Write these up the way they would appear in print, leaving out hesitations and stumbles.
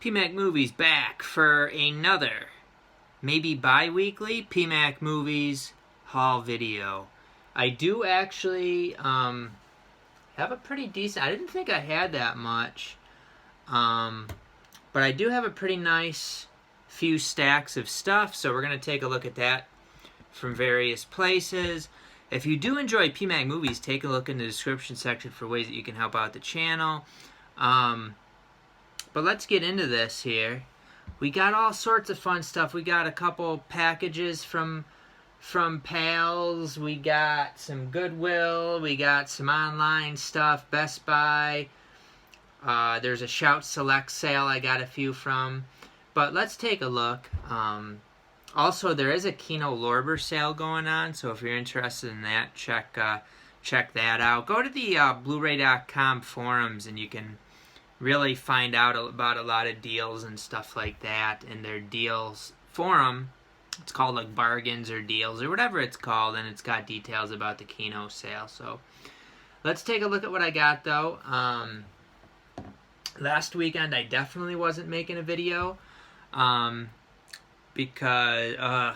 PMAC Movies back for another, maybe bi-weekly, PMAC Movies haul video. I do actually have a pretty decent, I didn't think I had that much, but I do have a pretty nice few stacks of stuff, so we're going to take a look at that from various places. If you do enjoy PMAC Movies, take a look in the description section for ways that you can help out the channel. But let's get into this here. We got all sorts of fun stuff. We got a couple packages from pals. We got some Goodwill. We got some online stuff, Best Buy. There's a Shout Select sale I got a few from. But let's take a look. Also, there is a Kino Lorber sale going on, so if you're interested in that, check that out. Go to the Blu-ray.com forums, and you can really find out about a lot of deals and stuff like that in their deals forum. It's called like Bargains or Deals or whatever it's called, and it's got details about the Kino sale. So let's take a look at what I got, though. Last weekend, I definitely wasn't making a video. Because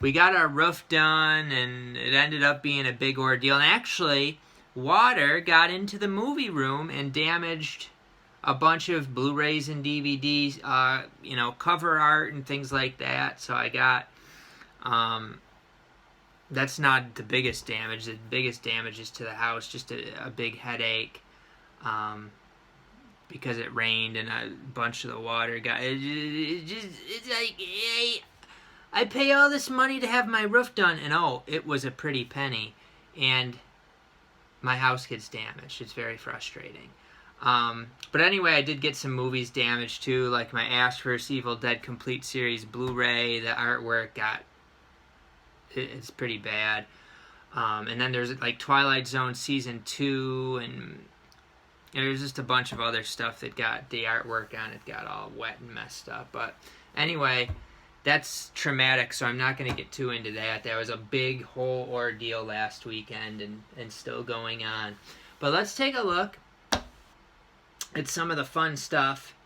we got our roof done, and it ended up being a big ordeal. And actually, water got into the movie room and damaged a bunch of Blu-rays and DVDs, cover art and things like that. So I got, that's not the biggest damage. The biggest damage is to the house, just a big headache. Because it rained and a bunch of the water got... It's like, hey, I pay all this money to have my roof done, and oh, it was a pretty penny, and my house gets damaged. It's very frustrating. But anyway, I did get some movies damaged too, like my Ash vs. Evil Dead Complete Series Blu-ray. The artwork it's pretty bad. And then there's like Twilight Zone Season 2, and there's just a bunch of other stuff that got the artwork on it got all wet and messed up. But anyway, that's traumatic, so I'm not going to get too into that. That was a big whole ordeal last weekend and still going on. But let's take a look at some of the fun stuff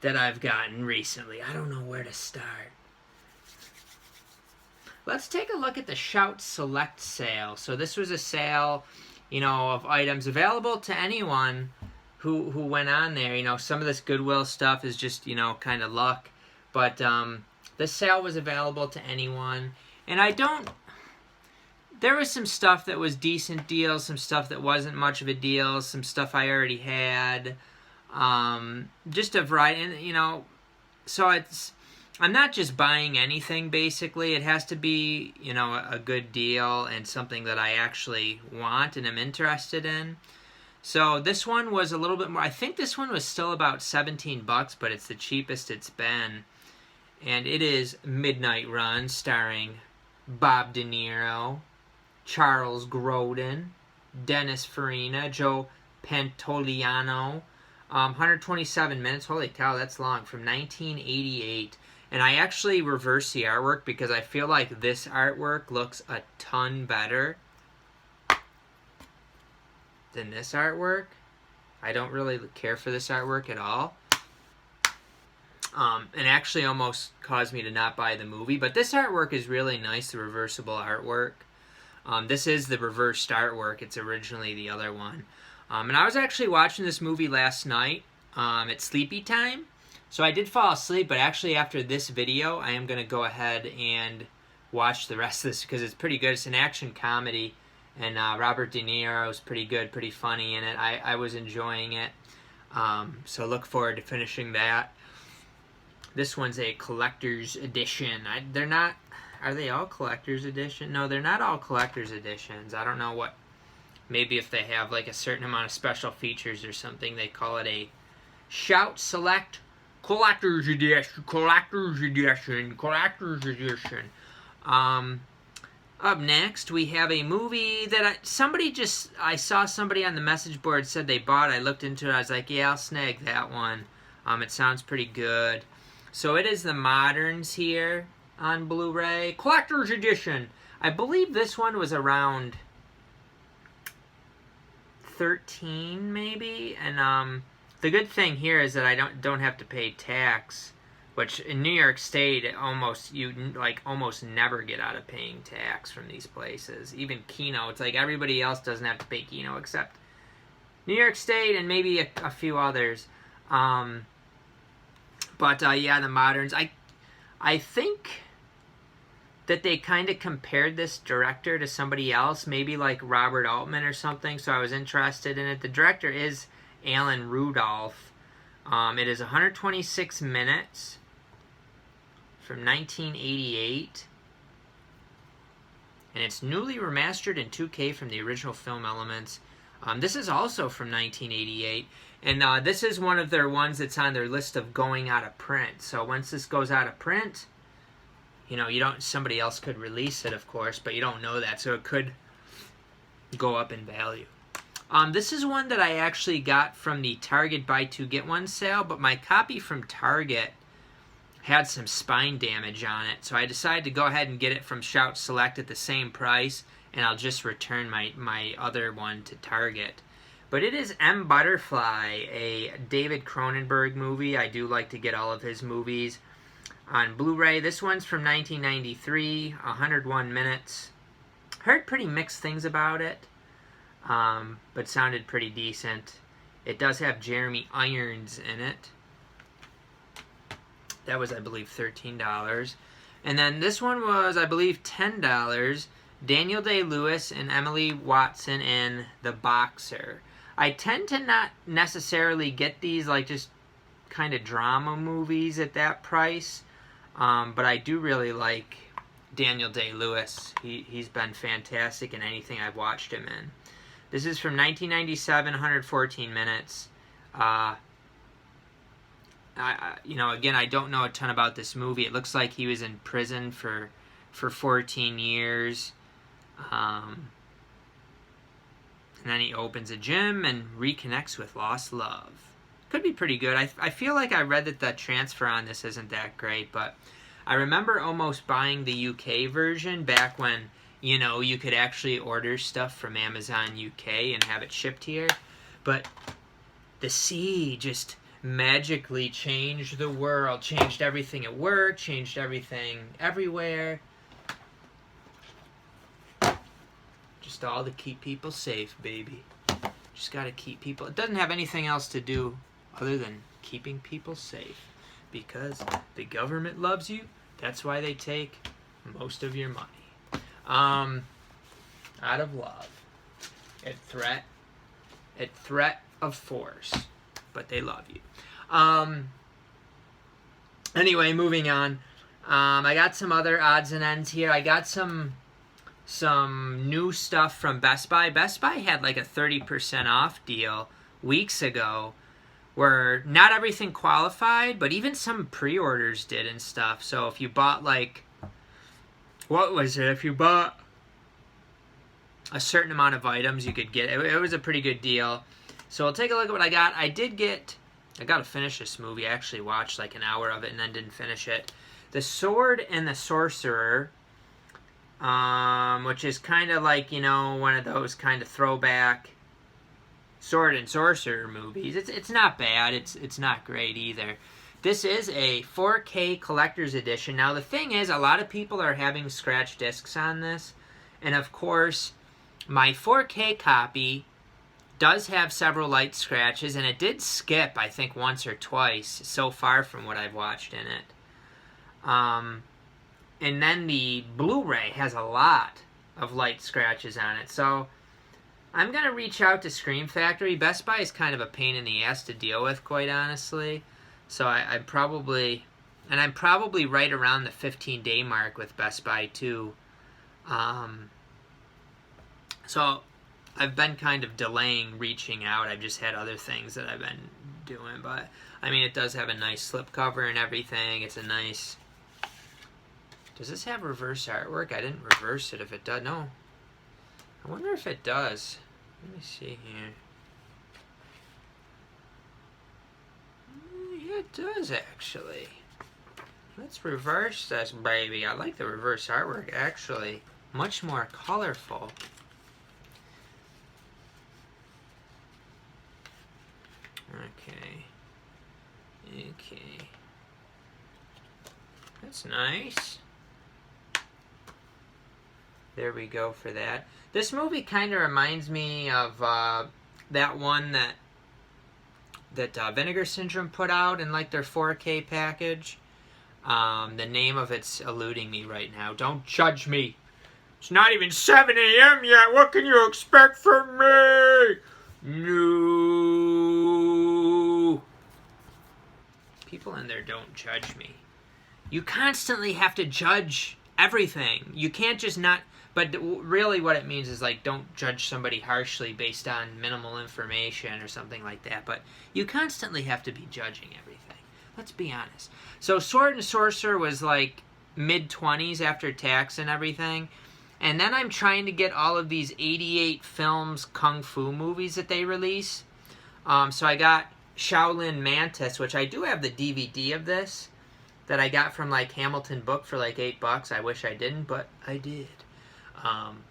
that I've gotten recently. I don't know where to start. Let's take a look at the Shout Select sale. So this was a sale, of items available to anyone who went on there. Some of this Goodwill stuff is just, kind of luck. But this sale was available to anyone. And there was some stuff that was decent deals, some stuff that wasn't much of a deal, some stuff I already had. Just a variety, and, so I'm not just buying anything, basically. It has to be, a good deal and something that I actually want and am interested in. So this one was a little bit more. I think this one was still about $17, but it's the cheapest it's been. And it is Midnight Run, starring Bob De Niro, Charles Grodin, Dennis Farina, Joe Pantoliano. 127 minutes. Holy cow, that's long. From 1988. And I actually reversed the artwork because I feel like this artwork looks a ton better than this artwork. I don't really care for this artwork at all. And actually almost caused me to not buy the movie. But this artwork is really nice, the reversible artwork. This is the reversed artwork. It's originally the other one. And I was actually watching this movie last night at sleepy time. So I did fall asleep, but actually after this video, I am going to go ahead and watch the rest of this because it's pretty good. It's an action comedy, and Robert De Niro is pretty good, pretty funny in it. I was enjoying it, so look forward to finishing that. This one's a collector's edition. Are they all collector's edition? No, they're not all collector's editions. I don't know what, maybe if they have like a certain amount of special features or something, they call it a Shout Select Collector's Edition. Up next, we have a movie that I saw somebody on the message board said they bought. I looked into it. I was like, yeah, I'll snag that one. It sounds pretty good. So it is The Moderns here on Blu-ray. Collector's Edition. I believe this one was around 13 maybe, and the good thing here is that I don't have to pay tax, which in New York State you almost never get out of paying tax from these places. Even Kino, it's like everybody else doesn't have to pay Kino except New York State and maybe a few others. Yeah, the Moderns. I think that they kind of compared this director to somebody else, maybe like Robert Altman or something, so I was interested in it. The director is Alan Rudolph. It is 126 minutes from 1988. And it's newly remastered in 2K from the original film elements. This is also from 1988. And this is one of their ones that's on their list of going out of print. So once this goes out of print, somebody else could release it, of course, but you don't know that. So it could go up in value. This is one that I actually got from the Target Buy Two Get One sale, but my copy from Target had some spine damage on it, so I decided to go ahead and get it from Shout Select at the same price, and I'll just return my other one to Target. But it is M. Butterfly, a David Cronenberg movie. I do like to get all of his movies on Blu-ray. This one's from 1993, 101 minutes. Heard pretty mixed things about it, but sounded pretty decent. It does have Jeremy Irons in it. That was, I believe, $13. And then this one was, I believe, $10. Daniel Day-Lewis and Emily Watson in The Boxer. I tend to not necessarily get these, like, just kind of drama movies at that price. But I do really like Daniel Day-Lewis. He's been fantastic in anything I've watched him in. This is from 1997, 114 minutes. Again, I don't know a ton about this movie. It looks like he was in prison for 14 years. And then he opens a gym and reconnects with lost love. Could be pretty good. I feel like I read that the transfer on this isn't that great, but I remember almost buying the UK version back when, you could actually order stuff from Amazon UK and have it shipped here. But the sea just magically changed the world, changed everything at work, changed everything everywhere. Just all to keep people safe, baby. Just gotta keep people... It doesn't have anything else to do other than keeping people safe. Because the government loves you, that's why they take most of your money. Out of love. At threat of force. But they love you. Anyway, moving on. I got some other odds and ends here. I got some new stuff from Best Buy. Best Buy had like a 30% off deal weeks ago where not everything qualified, but even some pre-orders did and stuff. So if you bought if you bought a certain amount of items, you could get it. It was a pretty good deal. So we'll take a look at what I got. I got to finish this movie. I actually watched like an hour of it and then didn't finish it. The Sword and the Sorcerer, which is kind of like, one of those kind of throwback sword and sorcerer movies. It's not bad. It's not great either. This is a 4K collector's edition. Now the thing is, a lot of people are having scratch discs on this, and of course, my 4K copy does have several light scratches, and it did skip, I think, once or twice so far from what I've watched in it. And then the Blu-ray has a lot of light scratches on it. So I'm going to reach out to Scream Factory. Best Buy is kind of a pain in the ass to deal with, quite honestly. So I'm probably right around the 15-day mark with Best Buy too. So I've been kind of delaying reaching out. I've just had other things that I've been doing. But, I mean, it does have a nice slipcover and everything. It's a nice... Does this have reverse artwork? I didn't reverse it if it does. No. I wonder if it does. Let me see here. Yeah, it does, actually. Let's reverse this, baby. I like the reverse artwork, actually. Much more colorful. Okay. Okay. That's nice. There we go for that. This movie kind of reminds me of that one that Vinegar Syndrome put out in like their 4K package. The name of it's eluding me right now. Don't judge me. It's not even 7 a.m. yet. What can you expect from me? No. People in there don't judge me. You constantly have to judge everything. You can't just not... But really what it means is, like, don't judge somebody harshly based on minimal information or something like that. But you constantly have to be judging everything. Let's be honest. So Sword and Sorcerer was, like, mid-20s after tax and everything. And then I'm trying to get all of these 88 films kung fu movies that they release. So I got Shaolin Mantis, which I do have the DVD of this, that I got from, like, Hamilton Book for, like, $8. I wish I didn't, but I did.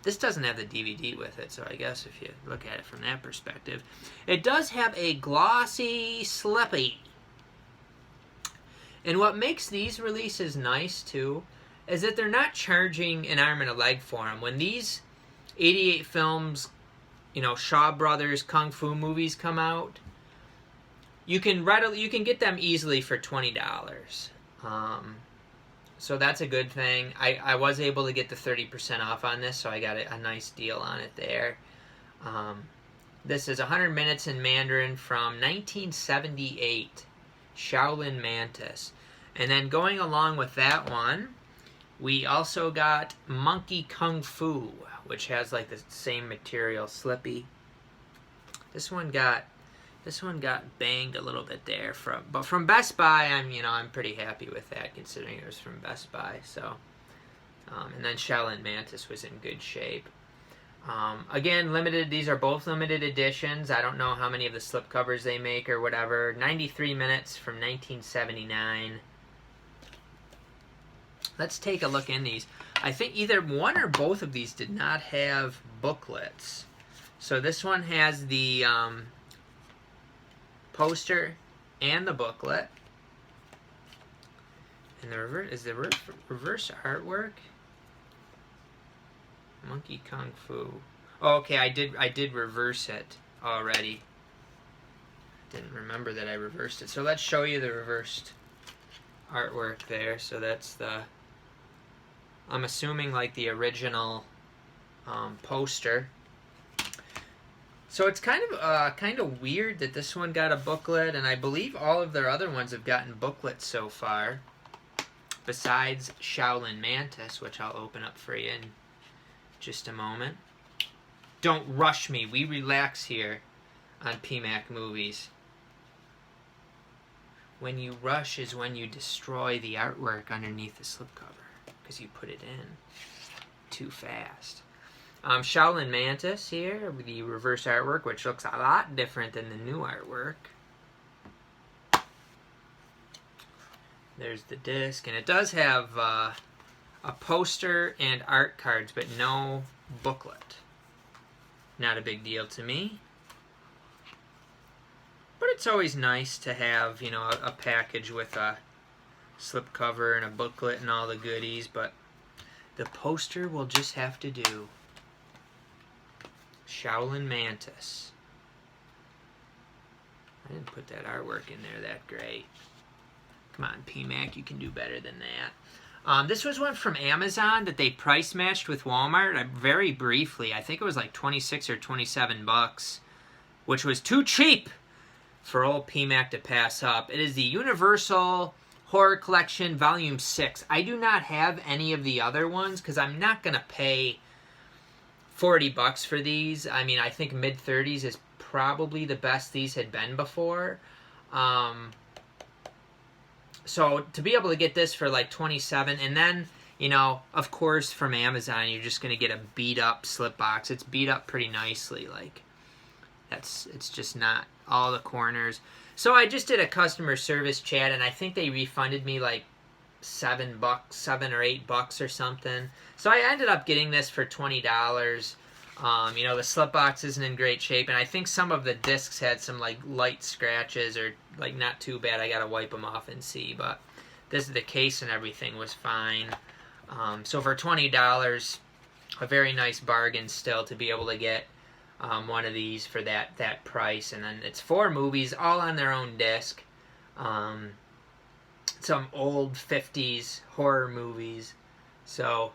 This doesn't have the DVD with it, so I guess if you look at it from that perspective. It does have a glossy Slippy. And what makes these releases nice, too, is that they're not charging an arm and a leg for them. When these 88 films, you know, Shaw Brothers Kung Fu movies come out, you can get them easily for $20. So that's a good thing. I was able to get the 30% off on this, so I got a nice deal on it there. This is 100 Minutes in Mandarin from 1978, Shaolin Mantis. And then going along with that one, we also got Monkey Kung Fu, which has like the same material, Slippy. This one got banged a little bit there but from Best Buy. I'm pretty happy with that considering it was from Best Buy. So, and then Shaolin Mantis was in good shape. Again, limited. These are both limited editions. I don't know how many of the slipcovers they make or whatever. 93 minutes from 1979. Let's take a look in these. I think either one or both of these did not have booklets. So this one has the poster and the booklet. And the reverse artwork. Monkey Kung Fu. Oh, okay, I did reverse it already. Didn't remember that I reversed it. So let's show you the reversed artwork there. So that's the, I'm assuming like the original poster. So it's kind of weird that this one got a booklet, and I believe all of their other ones have gotten booklets so far, besides Shaolin Mantis, which I'll open up for you in just a moment. Don't rush me. We relax here on PMAC Movies. When you rush is when you destroy the artwork underneath the slipcover, because you put it in too fast. Shaolin Mantis here, with the reverse artwork, which looks a lot different than the new artwork. There's the disc, and it does have a poster and art cards, but no booklet. Not a big deal to me. But it's always nice to have, you know, a package with a slipcover and a booklet and all the goodies, but the poster will just have to do. Shaolin Mantis. I didn't put that artwork in there that great. Come on, PMAC, you can do better than that. This was one from Amazon that they price matched with Walmart very briefly. I think it was like 26 or 27 bucks, which was too cheap for old PMAC to pass up. It is the Universal Horror Collection Volume 6. I do not have any of the other ones because I'm not going to pay 40 bucks for these. I mean, I think mid-30s is probably the best these had been before. So to be able to get this for like 27, and then, you know, of course from Amazon, you're just going to get a beat-up slip box. It's beat up pretty nicely. Like, it's just not all the corners. So I just did a customer service chat, and I think they refunded me like $7 or $8 or something. So I ended up getting this for $20. You know, the slip box isn't in great shape, and I think some of the discs had some like light scratches, or like not too bad. I gotta wipe them off and see, but the case and everything was fine. So for $20, a very nice bargain still to be able to get one of these for that price. And then it's 4 movies, all on their own disc. Some old 50s horror movies. So,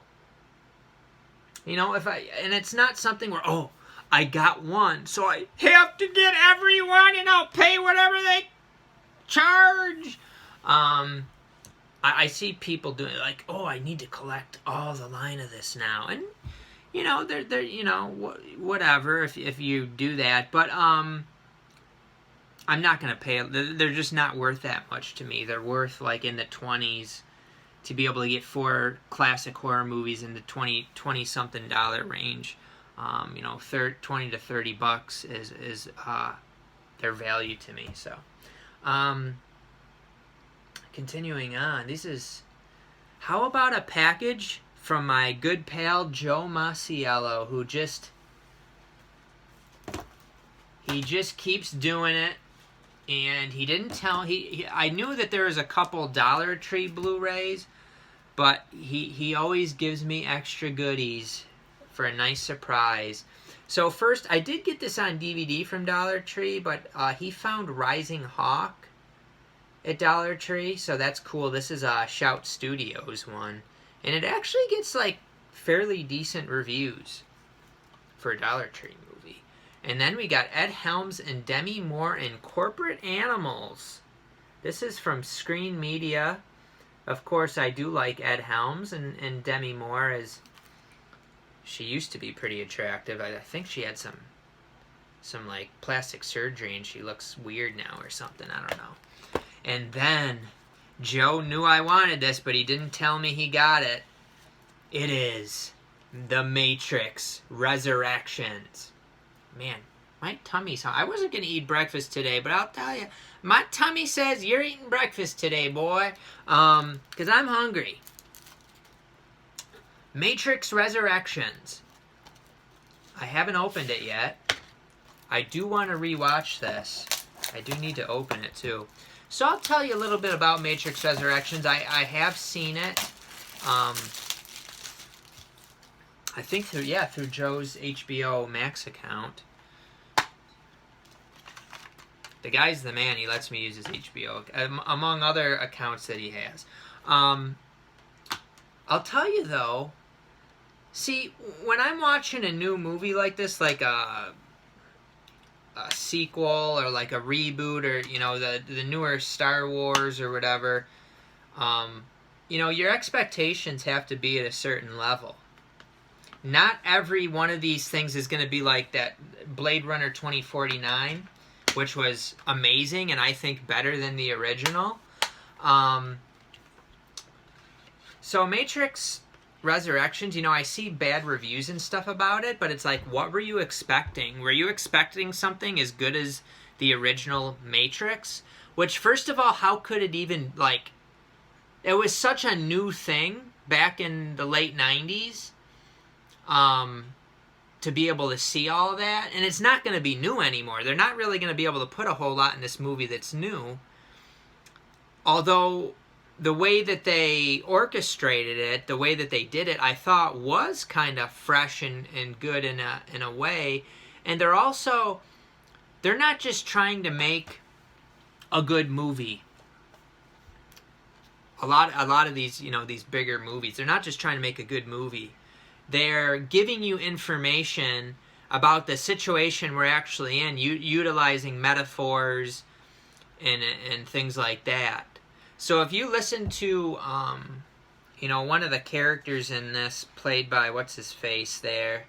you know, and it's not something where, oh, I got one, so I have to get everyone and I'll pay whatever they charge. I see people doing like, oh, I need to collect all the line of this now, and you know, they're you know, whatever if you do that, but I'm not gonna pay. They're just not worth that much to me. They're worth like in the 20s to be able to get 4 classic horror movies in the $20 something range. You know, 20 to $30 is their value to me. So. Continuing on, how about a package from my good pal Joe Masiello, who just keeps doing it, and he didn't tell, I knew that there was a couple Dollar Tree Blu-rays, but he always gives me extra goodies for a nice surprise. So first, I did get this on DVD from Dollar Tree, but he found Rising Hawk at Dollar Tree, so that's cool. This is a Shout Studios one, and it actually gets like fairly decent reviews for a Dollar Tree movie. And then we got Ed Helms and Demi Moore in Corporate Animals. This is from Screen Media. Of course, I do like Ed Helms, and Demi Moore, as she used to be pretty attractive. I think she had some like plastic surgery and she looks weird now or something, I don't know. And then, Joe knew I wanted this, but he didn't tell me he got it. It is The Matrix Resurrections. Man, my tummy's hungry. I wasn't going to eat breakfast today, but I'll tell you, my tummy says you're eating breakfast today, boy. Because I'm hungry. Matrix Resurrections. I haven't opened it yet. I do want to rewatch this. I do need to open it, too. So I'll tell you a little bit about Matrix Resurrections. I have seen it. I think through Joe's HBO Max account. The guy's the man. He lets me use his HBO, among other accounts that he has. I'll tell you, though, see, when I'm watching a new movie like this, like a sequel or like a reboot, or you know, the newer Star Wars or whatever, you know, your expectations have to be at a certain level. Not every one of these things is going to be like that Blade Runner 2049, which was amazing and I think better than the original. So Matrix Resurrections, you know, I see bad reviews and stuff about it, but it's like, what were you expecting? Were you expecting something as good as the original Matrix? Which, first of all, how could it even, like, it was such a new thing back in the late 90s, to be able to see all of that, and it's not going to be new anymore. They're not really going to be able to put a whole lot in this movie that's new, although the way that they orchestrated it, the way that they did it, I thought was kind of fresh and good in a way. And they're not just trying to make a good movie. A lot of these, you know, these bigger movies, they're not just trying to make a good movie. They're giving you information about the situation we're actually in, utilizing metaphors and things like that. So if you listen to, you know, one of the characters in this, played by, what's his face there?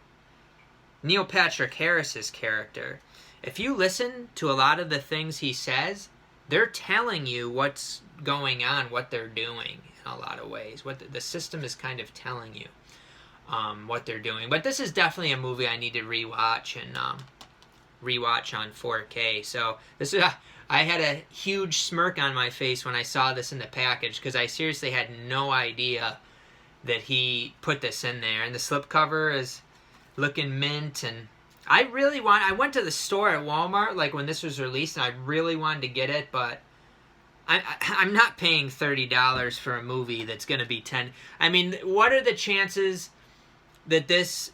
Neil Patrick Harris's character. If you listen to a lot of the things he says, they're telling you what's going on, what they're doing in a lot of ways. What the system is kind of telling you what they're doing. But this is definitely a movie I need to rewatch and rewatch on 4K. So this is I had a huge smirk on my face when I saw this in the package, because I seriously had no idea that he put this in there. And the slipcover looking mint, and I went to the store at Walmart, like, when this was released, and I really wanted to get it, but I'm not paying $30 for a movie that's going to be 10. I mean, what are the chances that this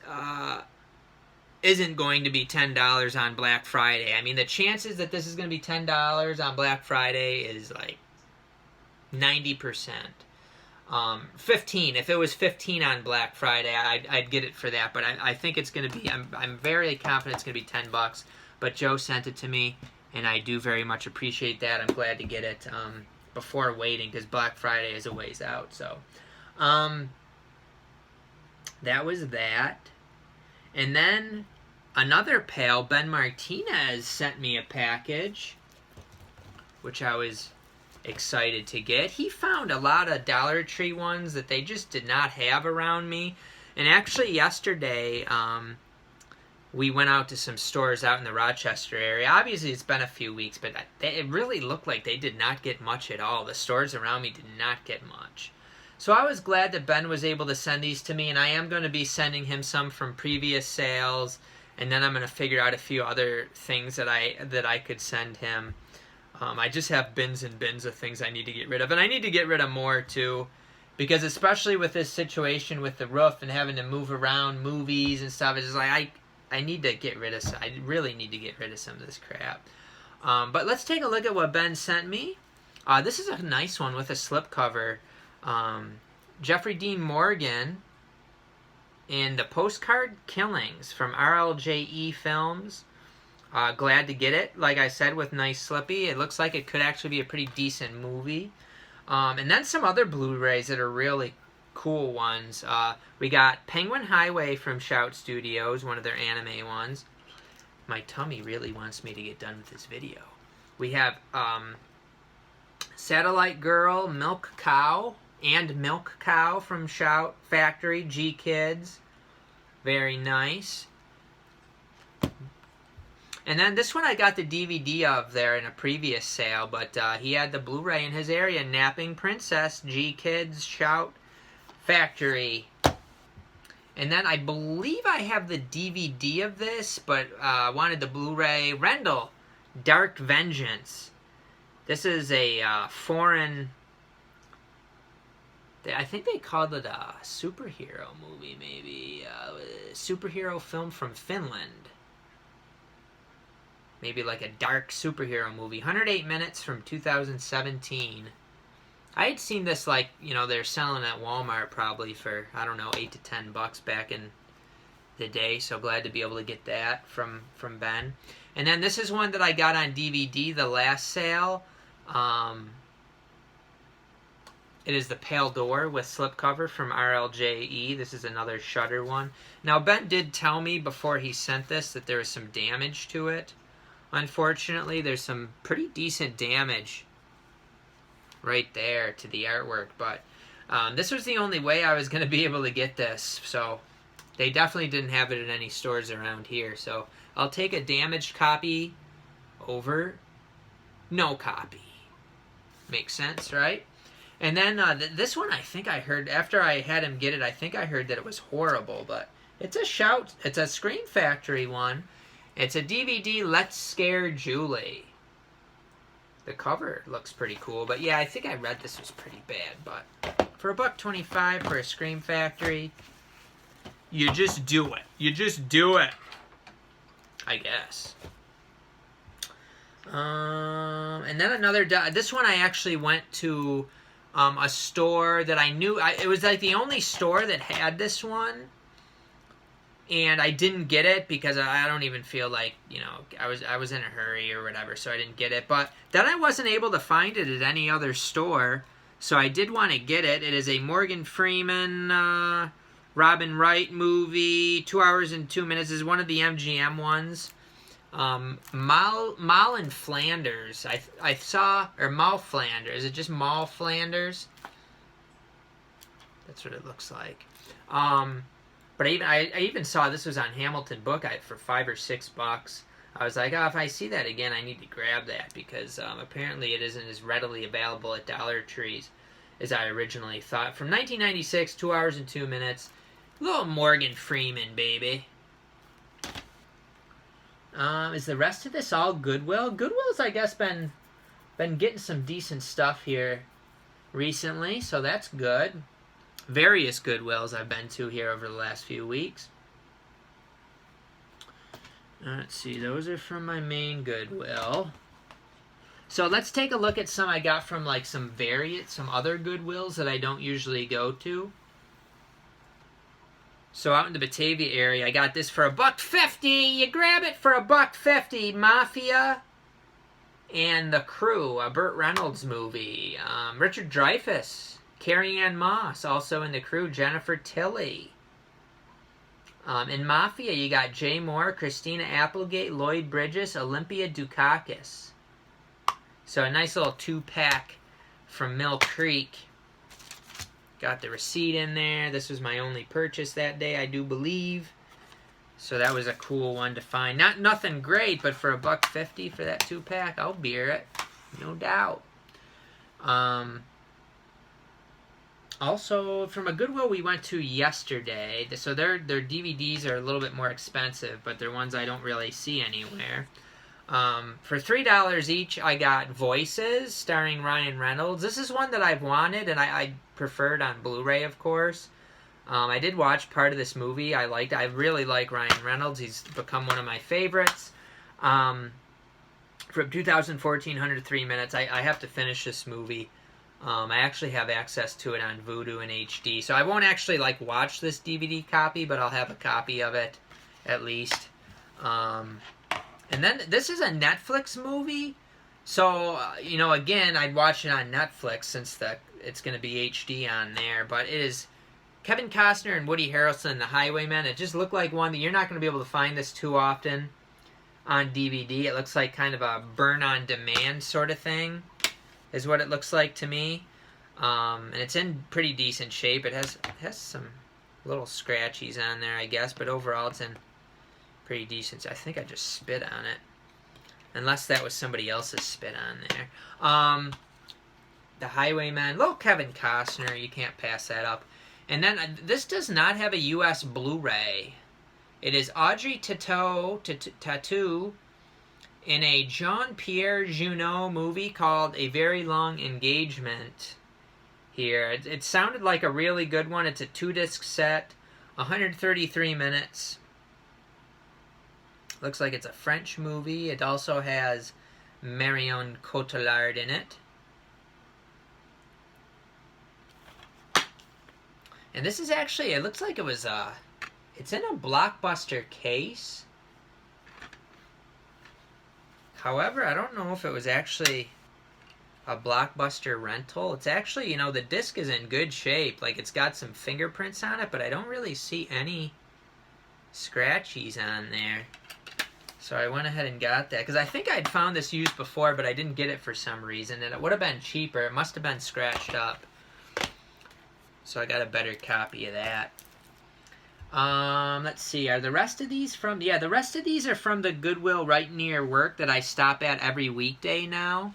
isn't going to be $10 on Black Friday? I mean, the chances that this is going to be $10 on Black Friday is like 90%. 15. If it was 15 on Black Friday, I'd get it for that. But I think it's going to be. I'm very confident it's going to be $10. But Joe sent it to me, and I do very much appreciate that. I'm glad to get it before waiting, because Black Friday is a ways out. So, that was that. And then another pal, Ben Martinez, sent me a package, which I was excited to get. He found a lot of Dollar Tree ones that they just did not have around me. And actually yesterday, we went out to some stores out in the Rochester area. Obviously, it's been a few weeks, but it really looked like they did not get much at all. The stores around me did not get much. So I was glad that Ben was able to send these to me, and I am going to be sending him some from previous sales, and then I'm going to figure out a few other things that I could send him. I just have bins and bins of things I need to get rid of, and I need to get rid of more too, because especially with this situation with the roof and having to move around movies and stuff, it's just like I need to get rid of some. I really need to get rid of some of this crap. But let's take a look at what Ben sent me. This is a nice one with a slipcover. Jeffrey Dean Morgan and the Postcard Killings from RLJE Films. Glad to get it, like I said, with nice slippy. It looks like it could actually be a pretty decent movie. And then some other Blu-rays that are really cool ones. We got Penguin Highway from Shout Studios, one of their anime ones. My tummy really wants me to get done with this video. We have Satellite Girl, Milk Cow, and Milk Cow from Shout Factory, G Kids. Very nice. And then this one I got the DVD of there in a previous sale, but he had the Blu-ray in his area, Napping Princess, G Kids, Shout Factory. And then I believe I have the DVD of this, but wanted the Blu-ray, Rendell, Dark Vengeance. This is a foreign, I think they called it a superhero movie, maybe. Superhero film from Finland. Maybe like a dark superhero movie. 108 minutes from 2017. I had seen this, like, you know, they're selling at Walmart probably for, I don't know, $8 to $10 back in the day. So glad to be able to get that from Ben. And then this is one that I got on DVD the last sale. It is The Pale Door with slipcover from RLJE. This is another Shudder one. Now, Ben did tell me before he sent this that there was some damage to it. Unfortunately, there's some pretty decent damage right there to the artwork, but this was the only way I was going to be able to get this, so they definitely didn't have it in any stores around here. So I'll take a damaged copy over no copy. Makes sense, right? And then this one, I think I heard, after I had him get it, I think I heard that it was horrible, but it's a Scream Factory one. It's a DVD, Let's Scare Julie. The cover looks pretty cool, but yeah, I think I read this was pretty bad, but for $1.25 for a Scream Factory, you just do it. You just do it, I guess. And then another, this one I actually went to a store that I knew, it was like the only store that had this one. And I didn't get it because I don't even feel like, you know, I was in a hurry or whatever, so I didn't get it. But then I wasn't able to find it at any other store, so I did want to get it. It is a Morgan Freeman, Robin Wright movie, 2 hours and 2 minutes. This is one of the MGM ones. Mal and Flanders. I saw, or Mal Flanders. Is it just Mal Flanders? That's what it looks like. But I even saw this was on Hamilton Book for $5 or $6. I was like, oh, if I see that again, I need to grab that because apparently it isn't as readily available at Dollar Trees as I originally thought. From 1996, 2 hours and 2 minutes. Little Morgan Freeman, baby. Is the rest of this all Goodwill? Goodwill's, I guess, been getting some decent stuff here recently, so that's good. Various Goodwills I've been to here over the last few weeks. Let's see, those are from my main Goodwill. So let's take a look at some I got from like some other Goodwills that I don't usually go to. So out in the Batavia area, I got this for $1.50. You grab it for $1.50. Mafia and the Crew, a Burt Reynolds movie. Richard Dreyfuss, Carrie-Anne Moss, also in the Crew. Jennifer Tilly. In Mafia, you got Jay Moore, Christina Applegate, Lloyd Bridges, Olympia Dukakis. So a nice little 2-pack from Mill Creek. Got the receipt in there. This was my only purchase that day, I do believe. So that was a cool one to find. Nothing great, but for $1.50 for that 2-pack, I'll beer it. No doubt. Also, from a Goodwill we went to yesterday. So their DVDs are a little bit more expensive, but they're ones I don't really see anywhere. For $3 each, I got Voices, starring Ryan Reynolds. This is one that I've wanted, and I preferred on Blu-ray, of course. I did watch part of this movie. I really like Ryan Reynolds. He's become one of my favorites. From 2014, 103 minutes. I have to finish this movie. I actually have access to it on Vudu in HD. So I won't actually watch this DVD copy, but I'll have a copy of it, at least. And then this is a Netflix movie. So, again, I'd watch it on Netflix since it's going to be HD on there. But it is Kevin Costner and Woody Harrelson, The Highwaymen. It just looked like one that you're not going to be able to find this too often on DVD. It looks like kind of a burn-on-demand sort of thing is what it looks like to me. And it's in pretty decent shape. It has some little scratchies on there, I guess. But overall, it's in pretty decent. I think I just spit on it. Unless that was somebody else's spit on there. The Highwayman. Little Kevin Costner. You can't pass that up. And then this does not have a U.S. Blu-ray. It is Audrey Tautou in a Jean-Pierre Jeunet movie called A Very Long Engagement here. It sounded like a really good one. It's a 2-disc set. 133 minutes. Looks like it's a French movie. It also has Marion Cotillard in it. And this is actually, it looks like it was, it's in a Blockbuster case. However, I don't know if it was actually a Blockbuster rental. It's actually, the disc is in good shape. It's got some fingerprints on it, but I don't really see any scratchies on there. So I went ahead and got that. Because I think I'd found this used before, but I didn't get it for some reason. And it would have been cheaper. It must have been scratched up. So I got a better copy of that. Let's see. Are the rest of these from... Yeah, the rest of these are from the Goodwill right near work that I stop at every weekday now.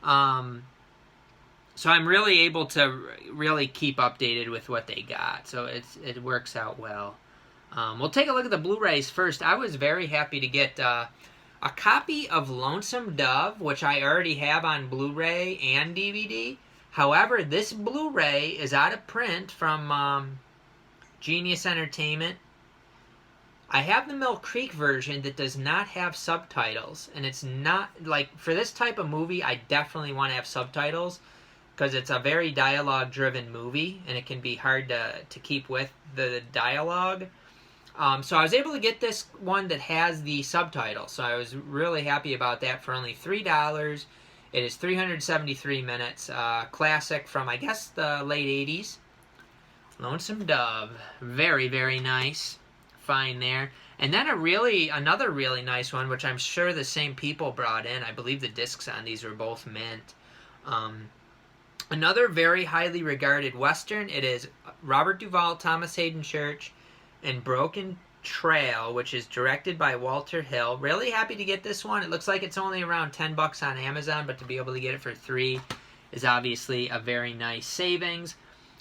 So I'm really able to really keep updated with what they got. So it works out well. We'll take a look at the Blu-rays first. I was very happy to get a copy of Lonesome Dove, which I already have on Blu-ray and DVD. However, this Blu-ray is out of print from Genius Entertainment. I have the Mill Creek version that does not have subtitles. And it's not, for this type of movie, I definitely want to have subtitles. Because it's a very dialogue-driven movie, and it can be hard to keep with the dialogue. So I was able to get this one that has the subtitles. So I was really happy about that for only $3. It is 373 minutes. Classic from, I guess, the late 80s. Lonesome Dove. Very, very nice. Fine there. And then another really nice one, which I'm sure the same people brought in. I believe the discs on these were both mint. Another very highly regarded Western. It is Robert Duvall, Thomas Hayden Church, and Broken Trail, which is directed by Walter Hill. Really happy to get this one. It looks like it's only around $10 on Amazon, but to be able to get it for $3 is obviously a very nice savings.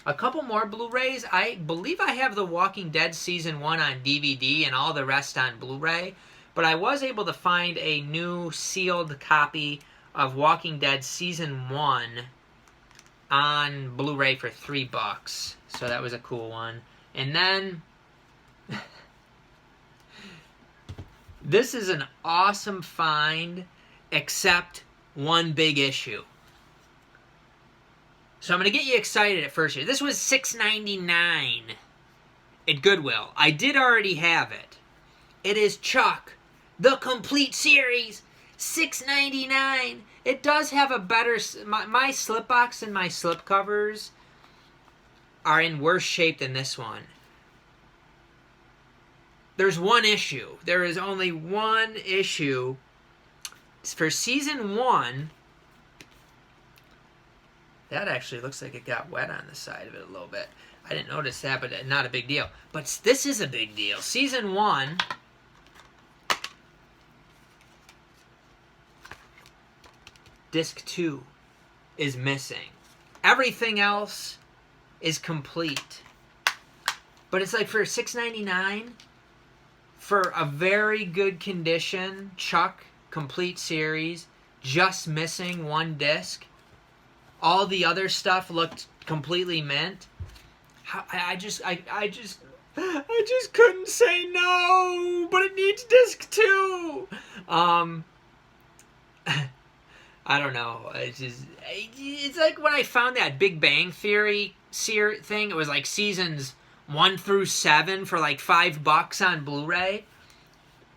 A couple more Blu-rays. I believe I have The Walking Dead Season 1 on DVD and all the rest on Blu-ray. but I was able to find a new sealed copy of Walking Dead Season 1 on Blu-ray for $3. So that was a cool one. And then this is an awesome find, except one big issue. So I'm going to get you excited at first here. This was $6.99 at Goodwill. I did already have it. It is Chuck, the complete series, $6.99. It does have a better... My slipbox and my slipcovers are in worse shape than this one. There's one issue. There is only one issue. For Season 1... That actually looks like it got wet on the side of it a little bit. I didn't notice that, but not a big deal. But this is a big deal. Season 1... Disc 2 is missing. Everything else is complete. But it's like for $6.99, for a very good condition, Chuck, complete series, just missing one disc. All the other stuff looked completely mint. I just couldn't say no, but it needs disc 2. I don't know. It's like when I found that Big Bang Theory thing. It was like seasons 1 through 7 for like $5 on Blu-ray.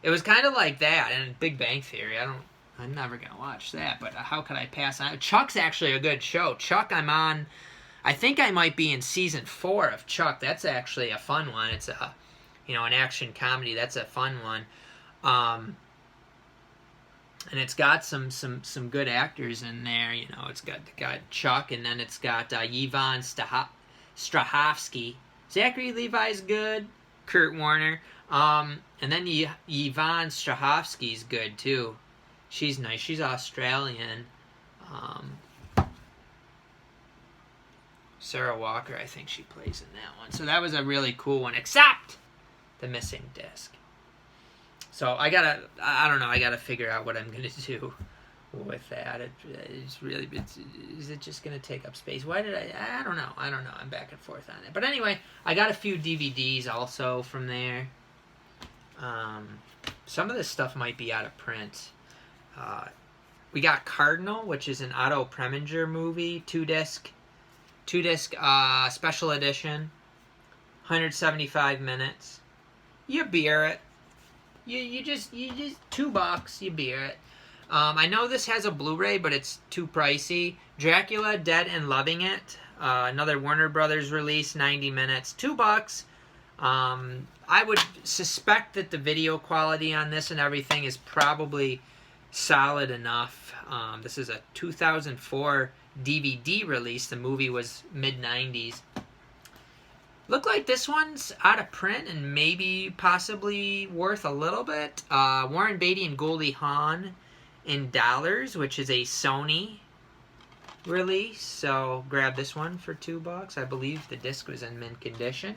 It was kind of like that. And Big Bang Theory, I'm never gonna watch that. But how could I pass on? Chuck's actually a good show. Chuck, I'm on. I think I might be in season 4 of Chuck. That's actually a fun one. It's an action comedy. That's a fun one. And it's got some good actors in there. It's got Chuck, and then it's got Yvonne Strahovski. Zachary Levi's good. Kurt Warner. And then Yvonne Strahovski's good too. She's nice. She's Australian. Sarah Walker, I think she plays in that one. So that was a really cool one, except the missing disc. So I gotta figure out what I'm gonna do with that. Is it just gonna take up space? I don't know. I'm back and forth on it. But anyway, I got a few DVDs also from there. Some of this stuff might be out of print. We got Cardinal, which is an Otto Preminger movie, two disc special edition, 175 minutes. You beer it. You just $2, you beer it. I know this has a Blu-ray, but it's too pricey. Dracula, Dead and Loving It, another Warner Brothers release, 90 minutes, $2. I would suspect that the video quality on this and everything is probably solid enough. This is a 2004 DVD release. The movie was mid-90s. Look like this one's out of print and maybe possibly worth a little bit. Warren Beatty and Goldie Hawn in dollars, which is a Sony release. So grab this one for $2. I believe the disc was in mint condition.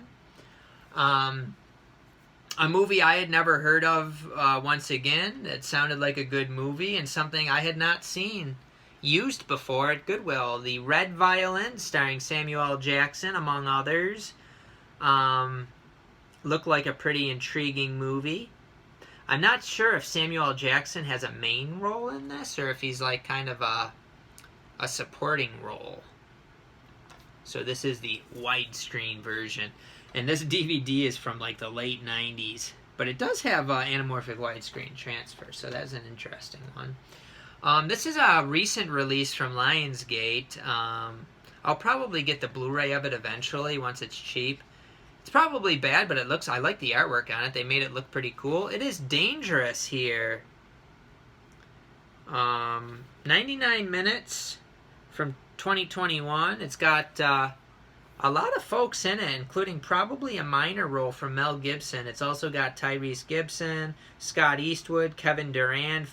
A movie I had never heard of, once again. It sounded like a good movie and something I had not seen used before at Goodwill. The Red Violin, starring Samuel L. Jackson, among others. Looked like a pretty intriguing movie. I'm not sure if Samuel L. Jackson has a main role in this or if he's like kind of a supporting role. So this is the widescreen version. And this DVD is from like the late 90s. But it does have anamorphic widescreen transfer, so that's an interesting one. This is a recent release from Lionsgate. I'll probably get the Blu-ray of it eventually once it's cheap. It's probably bad, but I like the artwork on it. They made it look pretty cool. It is Dangerous here. 99 minutes from 2021. It's got a lot of folks in it, including probably a minor role from Mel Gibson. It's also got Tyrese Gibson, Scott Eastwood, Kevin Durant,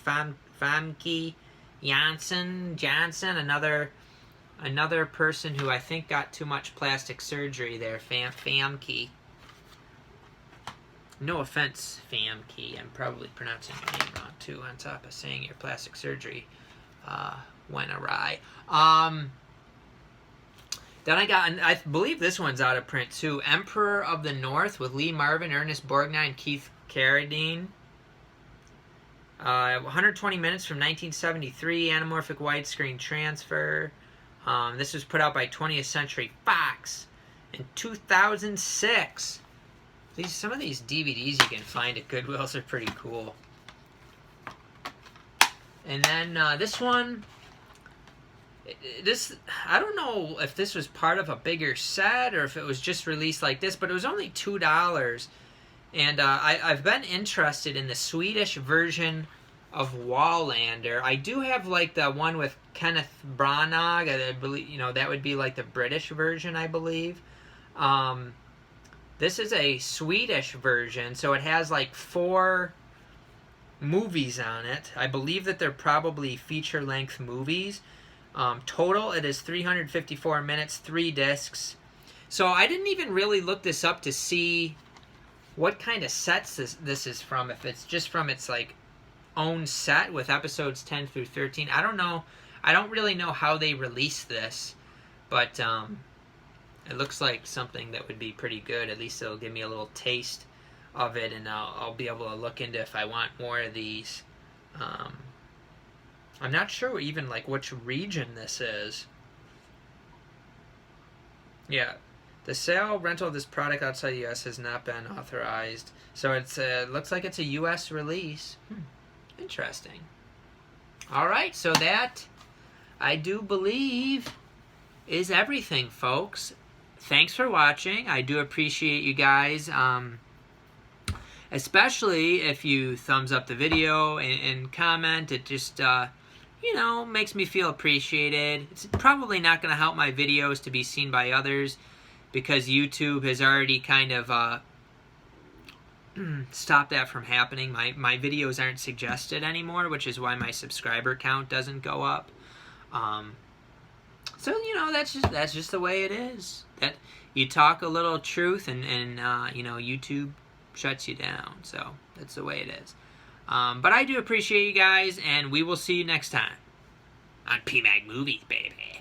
Famke Johnson, another person who I think got too much plastic surgery there, Famke. No offense, Famkey. I'm probably pronouncing your name wrong, too, on top of saying your plastic surgery went awry. Then I got, and I believe this one's out of print, too. Emperor of the North with Lee Marvin, Ernest Borgnine, and Keith Carradine. 120 minutes from 1973, anamorphic widescreen transfer. This was put out by 20th Century Fox in 2006. Some of these DVDs you can find at Goodwill's are pretty cool. And then this one, I don't know if this was part of a bigger set or if it was just released like this, but it was only $2. And I've been interested in the Swedish version of Wallander. I do have like the one with Kenneth Branagh. I believe, that would be like the British version, I believe. This is a Swedish version, so it has like 4 movies on it. I believe that they're probably feature-length movies. Total, it is 354 minutes, 3 discs. So I didn't even really look this up to see what kind of sets this is from. If it's just from its like own set with episodes 10 through 13. I don't know. I don't really know how they release this, but it looks like something that would be pretty good. At least it'll give me a little taste of it, and I'll be able to look into if I want more of these. I'm not sure even like which region this is. Yeah, the sale rental of this product outside the U.S. has not been authorized, so it's looks like it's a U.S. release. Interesting. All right, so that I do believe is everything, folks. Thanks for watching. I do appreciate you guys, especially if you thumbs up the video and comment. It just, makes me feel appreciated. It's probably not going to help my videos to be seen by others because YouTube has already kind of stopped that from happening. My videos aren't suggested anymore, which is why my subscriber count doesn't go up. So that's just the way it is. That you talk a little truth, and YouTube shuts you down. So that's the way it is. But I do appreciate you guys, and we will see you next time on PMAG Movies, baby.